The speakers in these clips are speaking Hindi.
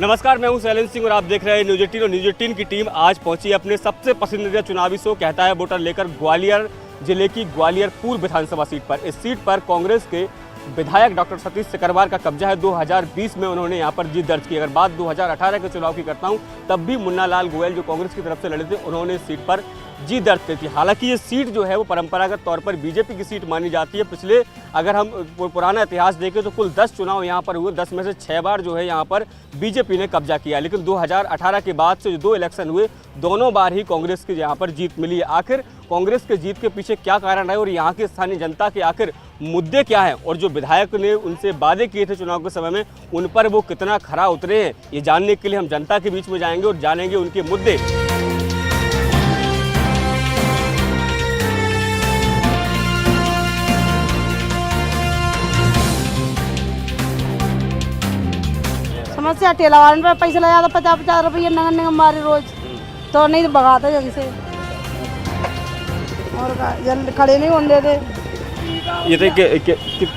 नमस्कार, मैं हूं शैलेंद्र सिंह और आप देख रहे हैं न्यूज़ 18 और न्यूज़ 18 की टीम आज पहुंची है अपने सबसे पसंदीदा चुनावी शो कहता है वोटर लेकर ग्वालियर जिले की ग्वालियर पूर्व विधानसभा सीट पर। इस सीट पर कांग्रेस के विधायक डॉक्टर सतीश सिकरवार का कब्जा है। 2020 में उन्होंने यहां पर जीत दर्ज की। अगर बात 2018 के चुनाव की करता हूं, तब भी मुन्ना लाल गोयल जो कांग्रेस की तरफ से लड़े थे, उन्होंने इस सीट पर जीत दर्ज की थी। हालांकि ये सीट जो है वो परंपरागत तौर पर बीजेपी की सीट मानी जाती है। पिछले अगर हम पुराना इतिहास देखें तो कुल 10 चुनाव यहाँ पर हुए, 10 में से 6 बार जो है यहाँ पर बीजेपी ने कब्जा किया। लेकिन 2018 के बाद से जो 2 इलेक्शन हुए, दोनों बार ही कांग्रेस की यहाँ पर जीत मिली है। आखिर कांग्रेस के जीत के पीछे क्या कारण है और यहाँ की स्थानीय जनता के आखिर मुद्दे क्या हैं, और जो विधायक ने उनसे वादे किए थे चुनाव के समय में, उन पर वो कितना खरा उतरे हैं, ये जानने के लिए हम जनता के बीच में जाएंगे और जानेंगे उनके मुद्दे। समस्या ठेला वाले पे पैसे लगा तो 50-50 रुपये नगन हमारे रोज तो नहीं तो भगाते जन से और जन खड़े नहीं होने देते। ये तो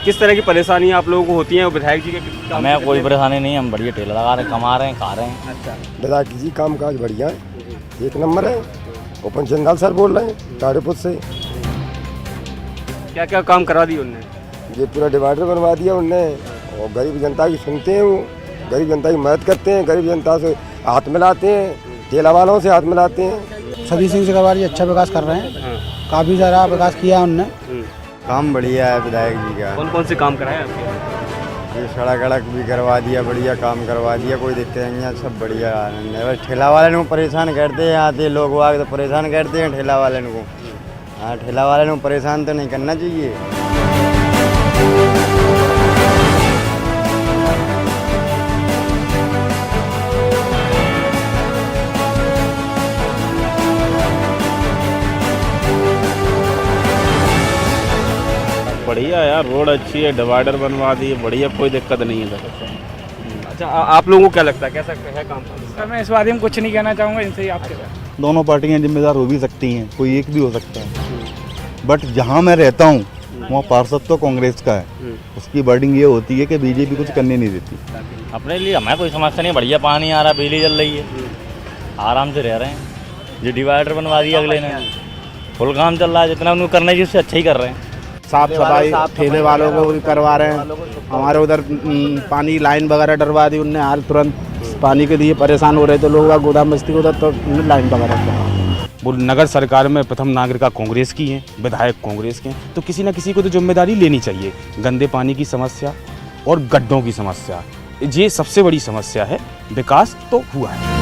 किस तरह की परेशानी आप लोगों को होती है विधायक जी के? हमें कोई परेशानी नहीं, हम बढ़िया ठेला लगा रहे हैं, कमा रहे हैं, खा रहे हैं। अच्छा, विधायक जी काम काज बढ़िया है, 1 नंबर है। ओपन चंदाल सर बोल रहे हैं तारेपुर से। क्या क्या काम करवा दिए उनने? ये पूरा डिवाइडर बनवा दिया उनने और गरीब जनता की सुनते हैं, वो गरीब जनता की मदद करते हैं, गरीब जनता से हाथ मिलाते हैं, ठेला वालों से हाथ मिलाते हैं। सतीश सिंह सिकरवार जी अच्छा विकास कर रहे हैं, काफ़ी सारा विकास किया उनने। काम बढ़िया है विधायक जी का। कौन कौन से काम कराए आपके? ये सड़क भी करवा दिया, बढ़िया काम करवा दिया, कोई दिक्कत नहीं है, सब बढ़िया है। बस ठेला वाले को परेशान करते हैं, आते लोग आगे तो परेशान करते हैं ठेला वाले को। हाँ, ठेला वाले को परेशान तो नहीं करना चाहिए। बढ़िया यार, रोड अच्छी है, डिवाइडर बनवा दी है, बढ़िया, कोई दिक्कत नहीं है। अच्छा, आप लोगों को क्या लगता है कैसा है काम? सर मैं इस बारे में कुछ नहीं कहना चाहूँगा, इनसे ही आपके दोनों पार्टियां जिम्मेदार हो भी सकती हैं, कोई एक भी हो सकता है। बट जहां मैं रहता हूं वहाँ पार्षद तो कांग्रेस का है, उसकी वर्डिंग ये होती है कि बीजेपी कुछ करने नहीं देती। अपने लिए हमें कोई समस्या नहीं, बढ़िया पानी आ रहा, बिजली जल रही है, आराम से रह रहे हैं। जो डिवाइडर बनवा दिया अगले ने, फुल काम चल रहा है, जितना उनको करना चाहिए उससे अच्छा ही कर रहे हैं। साफ सफाई ठेले वालों को भी करवा रहे हैं। हमारे उधर पानी लाइन वगैरह डरवा दी उनने, हाल तुरंत पानी के लिए परेशान हो रहे थे लोग, गोदाम बस्ती को उधर तो लाइन वगैरह करवा। वो नगर सरकार में प्रथम नागरिक कांग्रेस की हैं, विधायक कांग्रेस के हैं, तो किसी न किसी को तो जिम्मेदारी लेनी चाहिए। गंदे पानी की समस्या और गड्ढों की समस्या, ये सबसे बड़ी समस्या है। विकास तो हुआ है।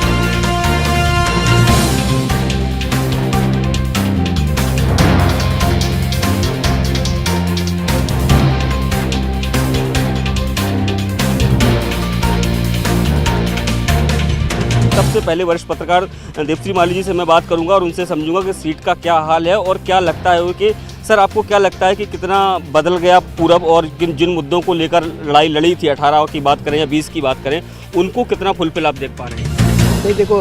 सबसे पहले वरिष्ठ पत्रकार देवश्री माली जी से मैं बात करूंगा और उनसे समझूंगा कि सीट का क्या हाल है और क्या लगता है कि सर आपको क्या लगता है कि कितना बदल गया पूरब, और जिन मुद्दों को लेकर लड़ाई लड़ी थी 18 की बात करें या 20 की बात करें, उनको कितना फुलफिल आप देख पा रहे हैं? नहीं देखो,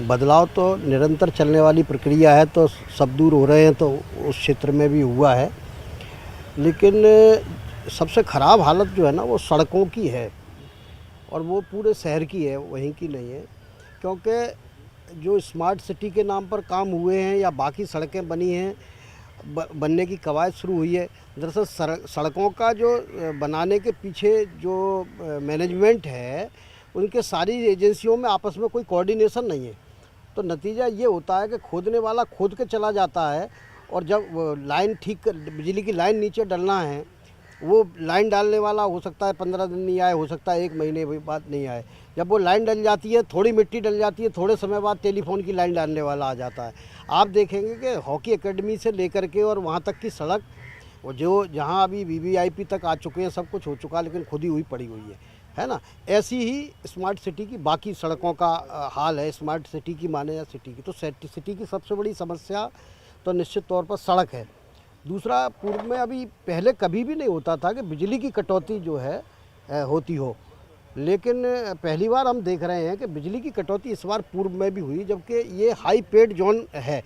बदलाव तो निरंतर चलने वाली प्रक्रिया है, तो सब दूर हो रहे हैं तो उस क्षेत्र में भी हुआ है। लेकिन सबसे ख़राब हालत जो है ना वो सड़कों की है, और वो पूरे शहर की है, वहीं की नहीं है। क्योंकि जो स्मार्ट सिटी के नाम पर काम हुए हैं या बाकी सड़कें बनी हैं, बनने की कवायद शुरू हुई है, दरअसल सड़कों का जो बनाने के पीछे जो मैनेजमेंट है, उनके सारी एजेंसियों में आपस में कोई कोऑर्डिनेशन नहीं है। तो नतीजा ये होता है कि खोदने वाला खोद के चला जाता है, और जब लाइन ठीक बिजली की लाइन नीचे डलना है, वो लाइन डालने वाला हो सकता है 15 दिन नहीं आए, हो सकता है 1 महीने बाद नहीं आए। जब वो लाइन डल जाती है, थोड़ी मिट्टी डल जाती है, थोड़े समय बाद टेलीफोन की लाइन डालने वाला आ जाता है। आप देखेंगे कि हॉकी एकेडमी से लेकर के और वहाँ तक की सड़क, वो जो जहाँ अभी वीवीआईपी तक आ चुके हैं, सब कुछ हो चुका, लेकिन खुदी हुई पड़ी हुई है ना। ऐसी ही स्मार्ट सिटी की बाकी सड़कों का हाल है, स्मार्ट सिटी की माने या सिटी की। तो सिटी की सबसे बड़ी समस्या तो निश्चित तौर पर सड़क है। दूसरा, पूर्व में अभी पहले कभी भी नहीं होता था कि बिजली की कटौती जो है होती हो, लेकिन पहली बार हम देख रहे हैं कि बिजली की कटौती इस बार पूर्व में भी हुई, जबकि ये हाई पेड जोन है।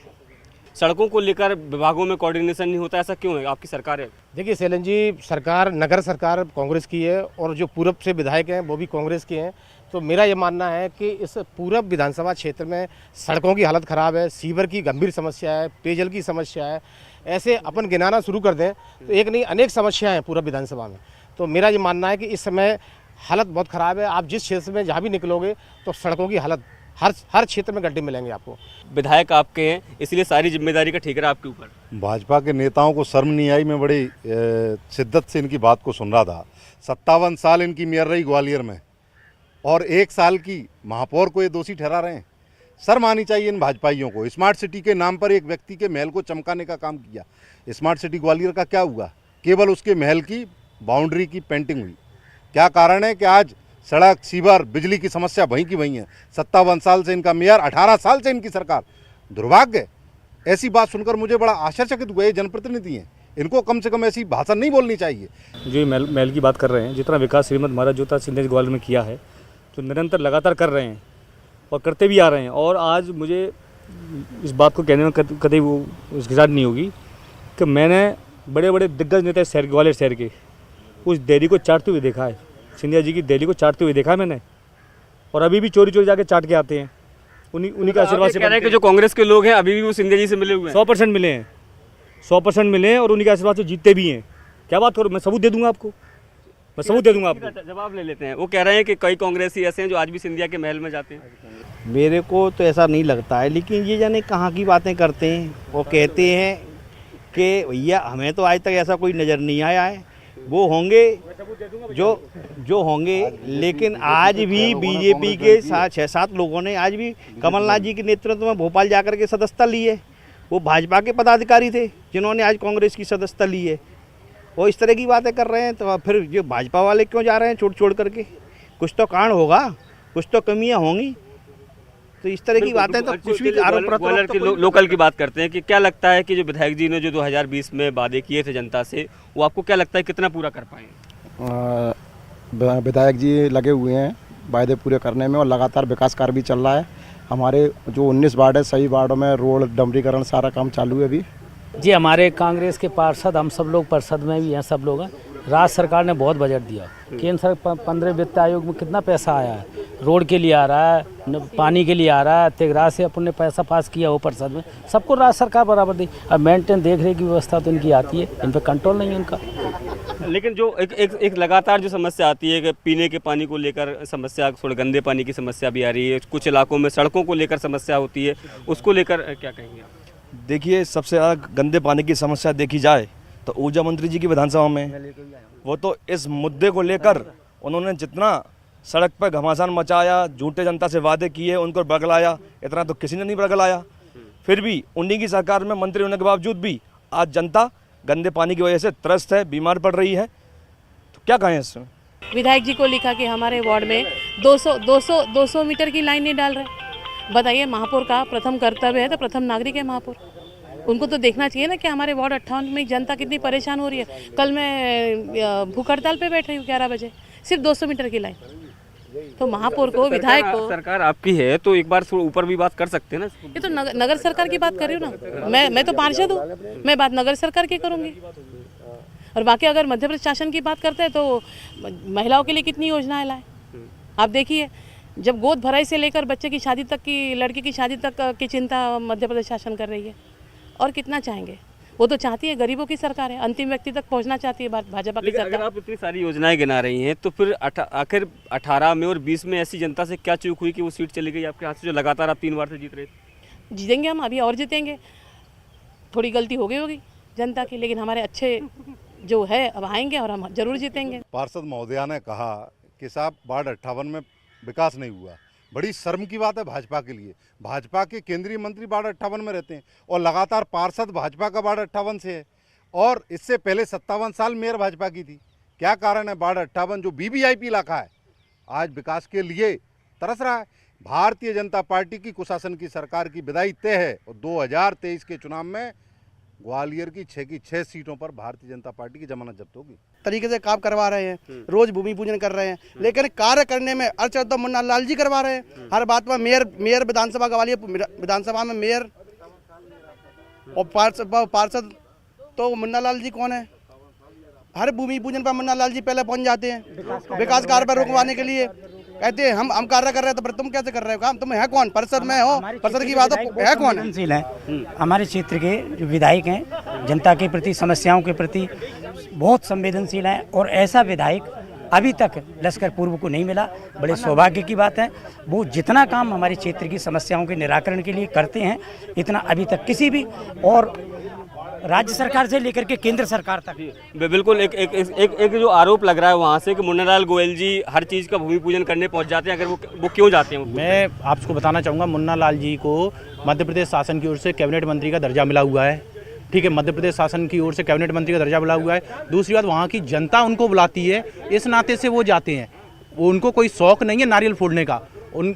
सड़कों को लेकर विभागों में कोऑर्डिनेशन नहीं होता, ऐसा क्यों है? आपकी सरकार है। देखिए शैलेंद्र जी, सरकार नगर सरकार कांग्रेस की है और जो पूर्व से विधायक हैं वो भी कांग्रेस के हैं, तो मेरा ये मानना है कि इस पूरा विधानसभा क्षेत्र में सड़कों की हालत ख़राब है, सीवर की गंभीर समस्या है, पेयजल की समस्या है। ऐसे अपन गिनाना शुरू कर दें तो एक नहीं अनेक समस्याएं हैं पूरा विधानसभा में। तो मेरा ये मानना है कि इस समय हालत बहुत ख़राब है। आप जिस क्षेत्र में जहाँ भी निकलोगे तो सड़कों की हालत हर क्षेत्र में गड्ढे मिलेंगे आपको। विधायक आपके हैं, इसलिए सारी जिम्मेदारी का ठेकरा आपके ऊपर। भाजपा के नेताओं को शर्म नहीं आई। मैं बड़ी शिद्दत से इनकी बात को सुन रहा था। 57 साल इनकी मेयर रही ग्वालियर में और 1 साल की महापौर को ये दोषी ठहरा रहे हैं। शर्म आनी चाहिए इन भाजपाइयों को। स्मार्ट सिटी के नाम पर एक व्यक्ति के महल को चमकाने का काम किया। स्मार्ट सिटी ग्वालियर का क्या हुआ? केवल उसके महल की बाउंड्री की पेंटिंग हुई। क्या कारण है कि आज सड़क, सीवर, बिजली की समस्या वहीं की वहीं है। 57 साल से इनका मेयर, 18 साल से इनकी सरकार। दुर्भाग्य। ऐसी बात सुनकर मुझे बड़ा आश्चर्यचकित हुआ। ये जनप्रतिनिधि हैं, इनको कम से कम ऐसी भाषा नहीं बोलनी चाहिए। जो महल की बात कर रहे हैं, जितना विकास श्रीमद महाराज ज्योतिरादित्य सिंधिया ग्वालियर में किया है, जो निरंतर लगातार कर रहे हैं और करते भी आ रहे हैं। और आज मुझे इस बात को कहने में कतई वो हिचकिचाहट नहीं होगी कि मैंने बड़े बड़े दिग्गज नेता शहर ग्वालियर शहर के उस देरी को चाटते हुए देखा है। सिंधिया जी की दिल्ली को चाटते हुए देखा है मैंने, और अभी भी चोरी चोरी जाके चाट के आते हैं। उन्हीं का आशीर्वाद से कह रहे हैं कि जो कांग्रेस के लोग हैं अभी भी वो सिंधिया जी से मिले हुए हैं। 100% मिले हैं, 100% मिले हैं और उन्हीं के आशीर्वाद से जीतते भी हैं। क्या बात करो, मैं सबूत दे दूंगा आपको, मैं सबूत दे दूंगा आपको। जवाब ले लेते हैं। वो कह रहे हैं कि कई कांग्रेसी ऐसे हैं जो आज भी सिंधिया के महल में जाते हैं। मेरे को तो ऐसा नहीं लगता है, लेकिन ये जाने कहाँ की बातें करते हैं। वो कहते हैं कि भैया हमें तो आज तक ऐसा कोई नज़र नहीं आया है। वो होंगे जो होंगे, लेकिन आज भी बीजेपी के 6-7 लोगों ने आज भी कमलनाथ जी के नेतृत्व में भोपाल जाकर के सदस्यता ली है। वो भाजपा के पदाधिकारी थे जिन्होंने आज कांग्रेस की सदस्यता ली है। वो इस तरह की बातें कर रहे हैं, तो फिर जो भाजपा वाले क्यों जा रहे हैं छोड़ करके? कुछ तो कारण होगा, कुछ तो कमियां होंगी। तो इस तरह की बातें तो कुछ भी ग्वालियर के लोकल की बात करते हैं कि क्या लगता है कि जो विधायक जी ने जो 2020 में वादे किए थे जनता से, वो आपको क्या लगता है कितना पूरा कर पाएंगे? विधायक जी लगे हुए हैं वायदे पूरे करने में और लगातार विकास कार्य भी चल रहा है। हमारे जो 19 वार्ड है, सही वार्डों में रोड डमरीकरण सारा काम चालू है अभी। जी हमारे कांग्रेस के पार्षद, हम सब लोग परिषद में भी हैं, सब लोग हैं। राज्य सरकार ने बहुत बजट दिया। केंद्र सरकार 15 वित्त आयोग में कितना पैसा आया है, रोड के लिए आ रहा है, पानी के लिए आ रहा है। तेगरा से अपन ने पैसा पास किया हो परिषद में, सबको राज्य सरकार बराबर दी। अब मेंटेन देख रेख की व्यवस्था तो इनकी आती है, इन पर कंट्रोल नहीं है उनका। लेकिन जो एक लगातार जो समस्या आती है कि पीने के पानी को लेकर समस्या, थोड़े गंदे पानी की समस्या भी आ रही है। कुछ इलाकों में सड़कों को लेकर समस्या होती है, उसको लेकर क्या कहेंगे आप? देखिए, सबसे ज़्यादा गंदे पानी की समस्या देखी जाए तो ऊर्जा मंत्री जी की विधानसभा में, वो तो इस मुद्दे को लेकर उन्होंने जितना सड़क पर घमासान मचाया, झूठे जनता से वादे किए, उनको बरगलाया, इतना तो किसी ने नहीं बरगलाया। फिर भी उन्हीं की सरकार में मंत्री होने के बावजूद भी आज जनता गंदे पानी की वजह से त्रस्त है, बीमार पड़ रही है। तो क्या कहें इसमें? विधायक जी को लिखा कि हमारे वार्ड में 200 मीटर की लाइन नहीं डाल रहे। बताइए, महापौर का प्रथम कर्तव्य है, तो प्रथम नागरिक है महापौर, उनको तो देखना चाहिए ना कि हमारे वार्ड 58 में जनता कितनी परेशान हो रही है। कल मैं भूख हड़ताल पे बैठ रही हूँ 11 बजे, सिर्फ 200 मीटर की लाइन। तो महापौर को, विधायक को, सरकार आपकी है तो एक बार ऊपर भी बात कर सकते हैं ना। ये तो नगर सरकार की बात कर रही हूँ ना, मैं तो पार्षद हूँ, मैं बात नगर सरकार की करूँगी। और बाकी अगर मध्य प्रदेश शासन की बात करते हैं तो महिलाओं के लिए कितनी योजनाएं लाए आप देखिए। जब गोद भराई से लेकर बच्चे की शादी तक की, लड़की की शादी तक की चिंता मध्य प्रदेश शासन कर रही है। और कितना चाहेंगे? वो तो चाहती है, गरीबों की सरकार है, अंतिम व्यक्ति तक पहुंचना चाहती है भाजपा की सरकार। अगर आप इतनी सारी योजनाएं गिना रही हैं तो फिर आखिर 18 में और 20 में ऐसी जनता से क्या चूक हुई कि वो सीट चली गई आपके हाथ से, जो लगातार आप 3 बार से जीत रहे थे? जीतेंगे हम, अभी और जीतेंगे। थोड़ी गलती हो गई होगी जनता की, लेकिन हमारे अच्छे जो है अब आएंगे और हम जरूर जीतेंगे। पार्षद महोदया ने कहा कि साहब वार्ड 58 में विकास नहीं हुआ। बड़ी शर्म की बात है भाजपा के लिए। भाजपा के केंद्रीय मंत्री वार्ड 58 में रहते हैं और लगातार पार्षद भाजपा का वार्ड 58 से है, और इससे पहले 57 साल मेयर भाजपा की थी। क्या कारण है वार्ड 58 जो वीवीआईपी इलाका है आज विकास के लिए तरस रहा है? भारतीय जनता पार्टी की कुशासन की सरकार की विदाई तय है और 2023 के चुनाव में ग्वालियर की 6 सीटों पर भारतीय जनता पार्टी की जमानत जब्त होगी। तरीके से काम करवा रहे हैं, रोज भूमि पूजन कर रहे हैं, लेकिन कार्य करने में अर्चना तो मुन्ना लाल जी करवा रहे हैं। हर बात में मेयर विधानसभा ग्वालियर विधानसभा में मेयर और पार्षद तो मुन्ना लाल जी कौन है? हर भूमि पूजन पर मुन्ना लाल जी पहले पहुंच जाते हैं विकास कार्य पर रुकवाने के लिए। कहते हैं हम कार्य कर रहे हैं, तो फिर तुम कैसे कर रहे हो काम? तुम है कौन? परिषद में हो, परिषद की बात है कौन? संवेदनशील है हमारे क्षेत्र के जो विधायक हैं, जनता के प्रति, समस्याओं के प्रति बहुत संवेदनशील हैं, और ऐसा विधायक अभी तक लश्कर पूर्व को नहीं मिला। बड़े सौभाग्य की बात है। वो जितना काम हमारे क्षेत्र की समस्याओं के निराकरण के लिए करते हैं, इतना अभी तक किसी भी, और राज्य सरकार से लेकर के केंद्र सरकार तक। बिल्कुल एक जो आरोप लग रहा है वहाँ से कि मुन्नालाल गोयल जी हर चीज़ का भूमि पूजन करने पहुँच जाते हैं, अगर वो क्यों जाते हैं? मैं आपको बताना चाहूँगा, मुन्नालाल जी को मध्य प्रदेश शासन की ओर से कैबिनेट मंत्री का दर्जा मिला हुआ है। ठीक है, मध्य प्रदेश शासन की ओर से कैबिनेट मंत्री का दर्जा मिला हुआ है। दूसरी बात, वहाँ की जनता उनको बुलाती है, इस नाते से वो जाते हैं। वो उनको कोई शौक नहीं है नारियल फोड़ने का।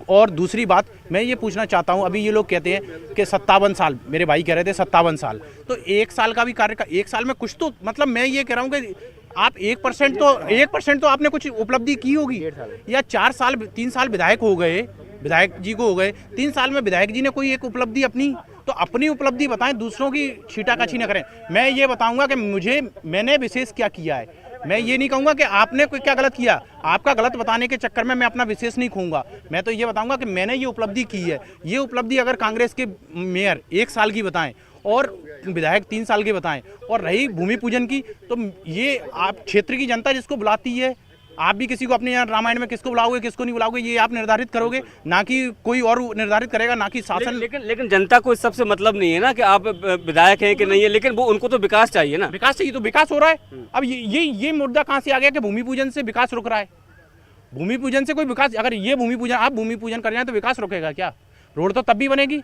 और दूसरी बात मैं ये पूछना चाहता हूँ, अभी ये लोग कहते हैं कि 57 साल, मेरे भाई कह रहे थे 57 साल, तो 1 साल का भी कार्य का 1 साल में कुछ तो, मतलब मैं ये कह रहा हूँ कि आप 1% तो आपने कुछ उपलब्धि की होगी। या 4 साल 3 साल विधायक हो गए, विधायक जी को हो गए, 3 साल में विधायक जी ने कोई एक उपलब्धि अपनी उपलब्धि बताएं, दूसरों की छीटाकाछी न करें। मैं ये बताऊंगा कि मैंने विशेष क्या किया है। मैं ये नहीं कहूँगा कि आपने कोई क्या गलत किया। आपका गलत बताने के चक्कर में मैं अपना विशेष नहीं कहूँगा। मैं तो ये बताऊँगा कि मैंने ये उपलब्धि की है। ये उपलब्धि अगर कांग्रेस के मेयर 1 साल की बताएं और विधायक 3 साल के बताएं, और रही भूमि पूजन की, तो ये आप क्षेत्र की जनता जिसको बुलाती है, आप भी किसी को अपने यहाँ रामायण में किसको बुलाओगे किसको नहीं बुलाओगे, ये आप निर्धारित करोगे, ना कि कोई और निर्धारित करेगा, ना कि शासन। लेकिन जनता को इस सबसे मतलब नहीं है ना कि आप विधायक हैं कि नहीं है, लेकिन वो उनको तो विकास चाहिए ना। विकास चाहिए तो विकास हो रहा है। अब ये मुद्दा कहाँ से आ गया कि भूमि पूजन से विकास रुक रहा है? भूमि पूजन से कोई विकास, अगर ये आप भूमि पूजन कर जाए तो विकास रुकेगा क्या? रोड तो तब भी बनेगी।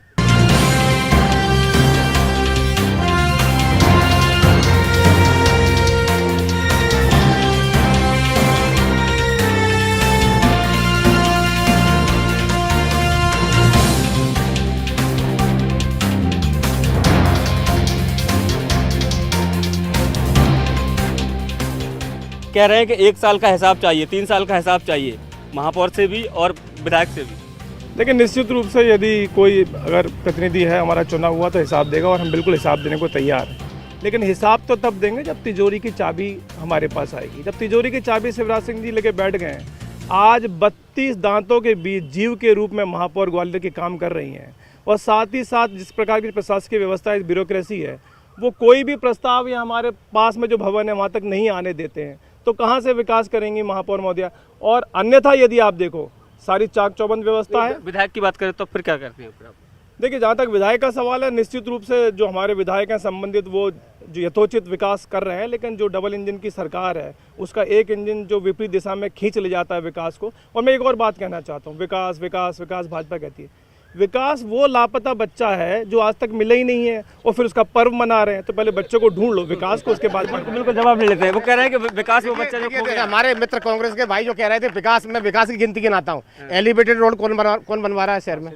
कह रहे हैं कि 1 साल का हिसाब चाहिए, 3 साल का हिसाब चाहिए, महापौर से भी और विधायक से भी। लेकिन निश्चित रूप से यदि कोई अगर प्रतिनिधि है हमारा चुना हुआ तो हिसाब देगा, और हम बिल्कुल हिसाब देने को तैयार हैं। लेकिन हिसाब तो तब देंगे जब तिजोरी की चाबी हमारे पास आएगी। जब तिजोरी की चाबी शिवराज सिंह जी लेके बैठ गए हैं, आज 32 दांतों के बीच जीव के रूप में महापौर ग्वालियर के काम कर रही हैं, और साथ ही साथ जिस प्रकार की प्रशासकीय व्यवस्था, ब्यूरोक्रेसी है, वो कोई भी प्रस्ताव या हमारे पास में जो भवन है वहाँ तक नहीं आने देते हैं, तो कहाँ से विकास करेंगी महापौर महोदया? और अन्यथा यदि आप देखो, सारी चाक चौबंद व्यवस्था है। विधायक की बात करें तो फिर क्या करते हैं फिर आप? देखिए, जहाँ तक विधायक का सवाल है, निश्चित रूप से जो हमारे विधायक हैं संबंधित, वो जो यथोचित विकास कर रहे हैं, लेकिन जो डबल इंजन की सरकार है उसका एक इंजन जो विपरीत दिशा में खींच ले जाता है विकास को। और मैं एक और बात कहना चाहता हूँ, विकास विकास विकास भाजपा कहती है। विकास वो लापता बच्चा है जो आज तक मिला ही नहीं है, और फिर उसका पर्व मना रहे हैं। तो पहले बच्चों को ढूंढ लो विकास को, उसके बाद बिल्कुल जवाब नहीं लेते हैं। वो कह रहे हैं कि विकास वो बच्चा जो खो गया। हमारे मित्र कांग्रेस के भाई जो कह रहे थे विकास, मैं विकास की गिनती गिनाता हूँ। एलिवेटेड रोड कौन बनवा रहा है शहर में?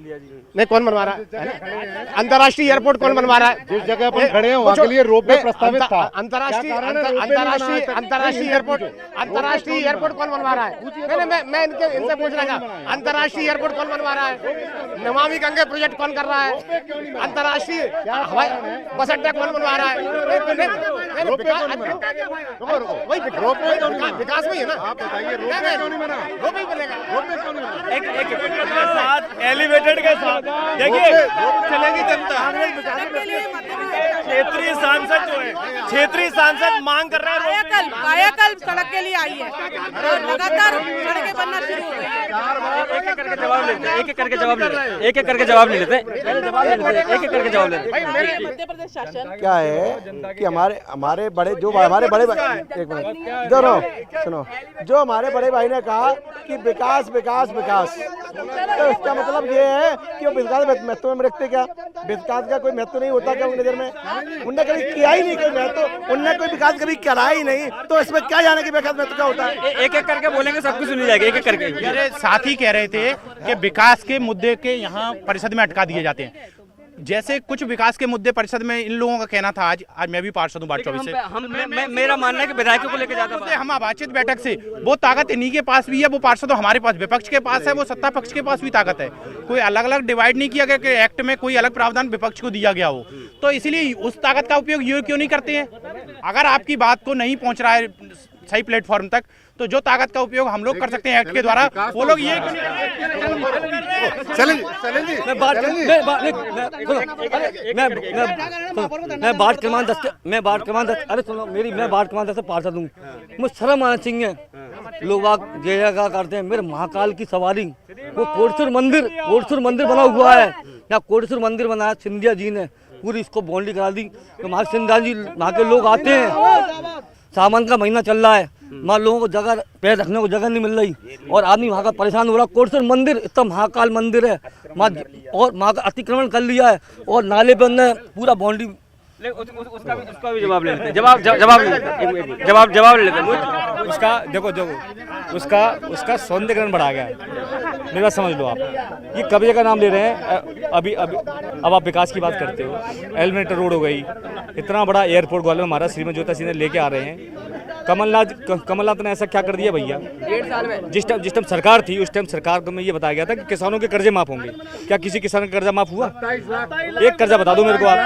नहीं, कौन बनवा रहा है? अंतर्राष्ट्रीय एयरपोर्ट कौन बनवा रहा है? जिस जगह पर खड़े हैं वहाँ के लिए रोपवे प्रस्तावित था। अंतर्राष्ट्रीय एयरपोर्ट कौन बनवा रहा है? मैं इनसे पूछ रहा था, अंतर्राष्ट्रीय एयरपोर्ट कौन बनवा रहा है? नमामि गंगे प्रोजेक्ट कौन कर रहा है? अंतर्राष्ट्रीय बस अड्डा कौन बनवा रहा है? विकास में है ना? आप बताइए, रोपवे क्यों नहीं बना? रोपवे बनेगा। एलिवेटेड के साथ देखिए चलेगी जनता। क्षेत्रीय सांसद जो है, क्षेत्रीय सांसद मांग कर रहे हैं। कायाकल्प सड़क के लिए आई है, लगातार सड़कें बनना शुरू हो गई। एक एक करके जवाब लेते हैं, एक एक करके जवाब लेते हैं, एक एक करके जवाब नहीं लेते, एक एक करके जवाब लेते हैं। मध्य प्रदेश शासन क्या है कि हमारे बड़े जो हमारे बड़े भाई, एक मिनट दोनों सुनो, जो हमारे बड़े भाई ने कहा कि विकास विकास विकास, तो इसका मतलब ये है कि वो विकास महत्व में रखते क्या? विकास का कोई महत्व नहीं होता क्या उनकी नजर में? उनने कभी किया ही नहीं कोई महत्व, उनने कोई विकास कभी करा ही नहीं, तो इसमें क्या जाने की विकास महत्व क्या होता है? एक एक करके बोलेंगे, सब कुछ सुनी जाएगी, एक एक करके। मेरे साथी कह रहे थे कि विकास के मुद्दे के यहाँ परिषद में अटका दिए जाते हैं। जैसे कुछ विकास के मुद्दे परिषद में इन लोगों का कहना था, आज मैं भी पार्षद हूँ 24 से। मेरा मानना है कि विधायकों को लेकर जाता हम आवाचित बैठक से, वो ताकत इन्हीं के पास भी है, वो पार्षद हमारे पास, विपक्ष के पास है, वो सत्ता पक्ष के पास भी ताकत है। कोई अलग अलग डिवाइड नहीं किया गया कि एक्ट में कोई अलग प्रावधान विपक्ष को दिया गया हो, तो इसीलिए उस ताकत का उपयोग ये क्यों नहीं करते हैं? अगर आपकी बात को नहीं पहुंच रहा है सही प्लेटफॉर्म तक, तो जो ताकत का उपयोग हम लोग कर सकते हैं एक्ट के द्वारा, वो लोग ये मैं वार्ड क्रमांक 10 अरे सुनो मेरी, मैं वार्ड क्रमांक 10 से पार्षद हूँ। मुझे शर्म आना चाहिए। लोग बाग जय जयकार करते हैं। मेरे महाकाल की सवारी, वो कोटेश्वर मंदिर बना हुआ है। यहाँ कोटेश्वर मंदिर बनाया सिंधिया जी ने, पूरी इसको बाउंड्री करा दी। तो वहाँ सिंधिया जी, वहाँ के लोग आते हैं। सावन का महीना चल रहा है, वहाँ लोगों को जगह पैर रखने को जगह नहीं मिल रही और आदमी वहाँ का परेशान हो रहा। कोटेश्वर मंदिर इतना महाकाल मंदिर है वहाँ, और वहाँ का अतिक्रमण कर लिया है और नाले पे उन्होंने पूरा बाउंड्री। उसका भी जवाब ले लेते हैं। जवाब ले लेते हैं। उसका देखो उसका सौंदर्यकरण बढ़ा गया है। मेरी बात समझ लो आप, ये कब्जे का नाम ले रहे हैं। अभी अब आप विकास की बात करते हो। एलिवेटर रोड हो गई, इतना बड़ा एयरपोर्ट ग्वालियर में हमारा श्रीमती ज्योति सिंह लेके आ रहे हैं। कमलनाथ ने ऐसा क्या कर दिया भैया? जिस टाइम सरकार थी उस टाइम सरकार को में ये बताया गया था कि किसानों के कर्जे माफ होंगे। क्या किसी किसान का कर्जा माफ हुआ? एक कर्जा बता दो मेरे को आप।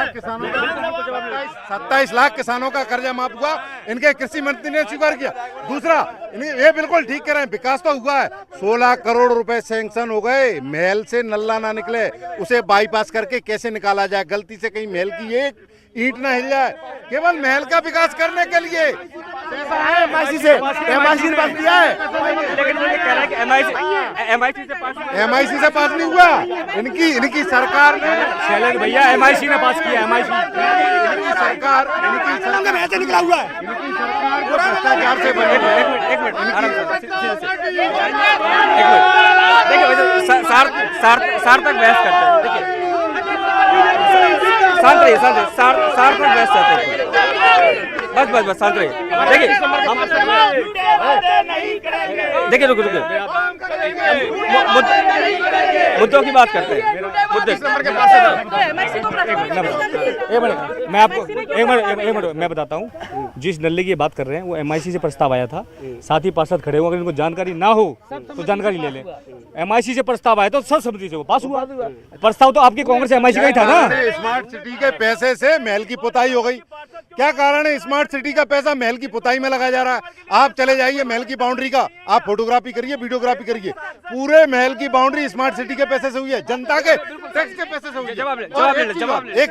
27 लाख किसानों का कर्जा माफ हुआ, इनके कृषि मंत्री ने स्वीकार किया। दूसरा, ये बिल्कुल ठीक कह रहे हैं, विकास तो हुआ है। 16 करोड़ रुपए सैंक्शन हो गए। महल से नल्ला ना निकले, उसे बाईपास करके कैसे निकाला जाए, गलती से कहीं महल की एक ईंट ना हिल जाए, केवल महल का विकास करने के लिए पैसा है। MIC से पास किया है, लेकिन ये कह रहा है कि MIC से पास नहीं हुआ। इनकी सरकार ने शैलेंद्र भैया MIC ने पास किया। MIC इनकी सरकार ऐसे निकला हुआ है। इनकी सरकार भ्रष्टाचार से बनी। एक मिनट देखिए सार्थक बहस करते हैं। देखिए शांत रहिए, सार्थक बहस करते हैं। बस शांत रहिए। देखिए रुको मुद्दों की बात करते हैं। मैं आपको एक मिनट मैं बताता हूँ। जिस नल्ले की बात कर रहे हैं वो MIC से प्रस्ताव आया था। साथ ही पार्षद खड़े हुए, अगर इनको जानकारी ना हो तो जानकारी ले लें। MIC से प्रस्ताव आया तो सर्वसम्मति से वो पास हुआ। प्रस्ताव तो आपकी कांग्रेस MIC का ही था ना। स्मार्ट सिटी के पैसे से महल की पुताई हो गई। क्या कारण है? स्मार्ट सिटी का पैसा महल की पुताई में लगाया जा रहा है। आप चले जाइए महल की बाउंड्री का, आप फोटोग्राफी करिए, वीडियोग्राफी करिए, पूरे महल की बाउंड्री स्मार्ट सिटी के पैसे से हुई है, जनता के टैक्स के पैसे से हुई है। जवाब एक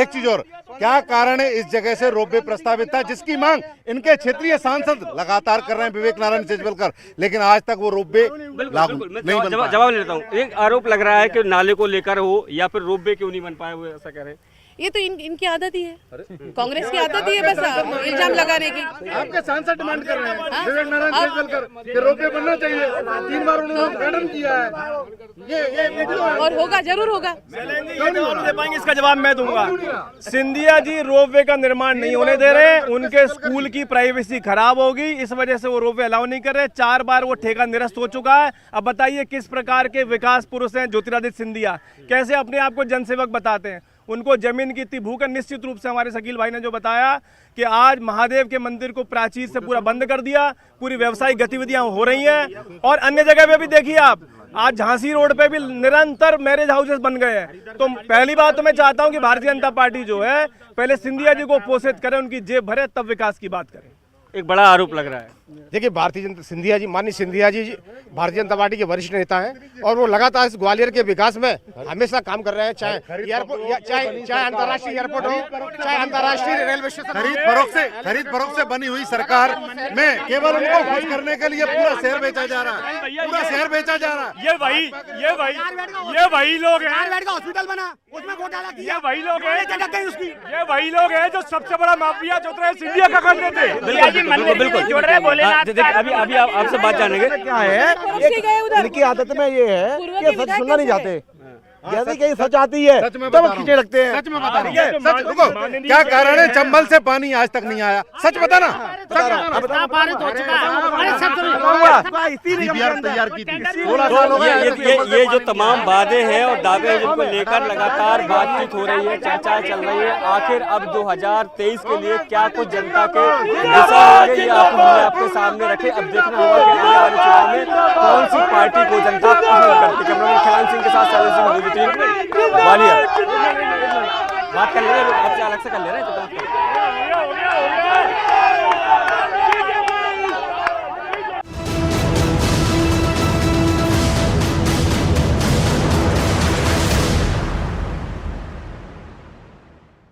चीज और, क्या कारण है इस जगह से रोपवे प्रस्तावित था जिसकी मांग इनके क्षेत्रीय सांसद लगातार कर रहे हैं, विवेक नारायण सेजवलकर, लेकिन आज तक वो रोपवे लागू नहीं बन पाया। जवाब लेता हूँ। एक आरोप लग रहा है कि नाले को लेकर हो या फिर रोपवे क्यों नहीं बन पाए हुए, ऐसा कह रहे हैं। ये तो इनकी आदत ही है, कांग्रेस की आदत ही है बस इल्जाम लगाने की। आपके सांसद डिमांड कर रहे हैं विवेक नारायण सेजवलकर कि रोपवे बनना चाहिए। 3 बार उन्होंने उद्घाटन किया है। ये और होगा, जरूर होगा। दे पाएंगे, इसका जवाब मैं दूंगा। सिंधिया जी रोपवे का निर्माण नहीं होने दे रहे। उनके स्कूल की प्राइवेसी खराब होगी, इस वजह से वो रोपवे अलाउ नहीं कर रहे। 4 बार वो ठेका निरस्त हो चुका है। अब बताइए किस प्रकार के विकास पुरुष हैं ज्योतिरादित्य सिंधिया, कैसे अपने आप को जनसेवक बताते हैं। उनको जमीन की इतनी भूख है। निश्चित रूप से हमारे शकील भाई ने जो बताया कि आज महादेव के मंदिर को प्राचीर से पूरा बंद कर दिया, पूरी व्यवसायिक गतिविधियां हो रही हैं। और अन्य जगह पे भी देखिए आप, आज झांसी रोड पे भी निरंतर मैरिज हाउसेस बन गए हैं। तो पहली बात तो मैं चाहता हूं कि भारतीय जनता पार्टी जो है पहले सिंधिया जी को पोषित करे, उनकी जेब भरे, तब विकास की बात करें। एक बड़ा आरोप लग रहा है। देखिए माननीय सिंधिया जी भारतीय जनता पार्टी के वरिष्ठ नेता हैं और वो लगातार इस ग्वालियर के विकास में हमेशा काम कर रहे हैं। चाहे एयरपोर्ट, चाहे अंतर्राष्ट्रीय एयरपोर्ट हो, चाहे अंतर्राष्ट्रीय रेलवे स्टेशन। खरीद फरोख्त से बनी हुई सरकार में केवल उनको खुश करने के लिए पूरा शहर बेचा जा रहा है। पूरा शहर बेचा जा रहा है। ये वही लोग हैं। हॉस्पिटल बना, उसमें घोटाला किया। ये वही लोग हैं जो सबसे बड़ा माफिया ज्योतिरादित्य सिंधिया का करते थे। बिल्कुल। अभी आपसे बात जानेंगे। क्या है इनकी आदत में ये है कि सच सुनना नहीं चाहते। जैसे कहीं सच आती है तब खींचे लगते हैं। सच में बता रही है। सच रुको, क्या कारण है चंबल से पानी आज तक नहीं आया? सच बताना। तैयार की थी। ये जो तमाम वादे हैं और दावे हैं जिनको लेकर लगातार बातचीत हो रही है, चर्चा चल रही है, आखिर अब 2023 के लिए क्या कुछ जनता के दिशा होंगे, ये आपके सामने रखे। अब देखना होगा कि आने वाले चुनाव में कौन सी पार्टी को जनता पसंद करती है। कैमरामैन खयाल सिंह के साथ ग्वालियर बात कर ले रहे हैं, आपसे अलग से कर ले रहे हैं।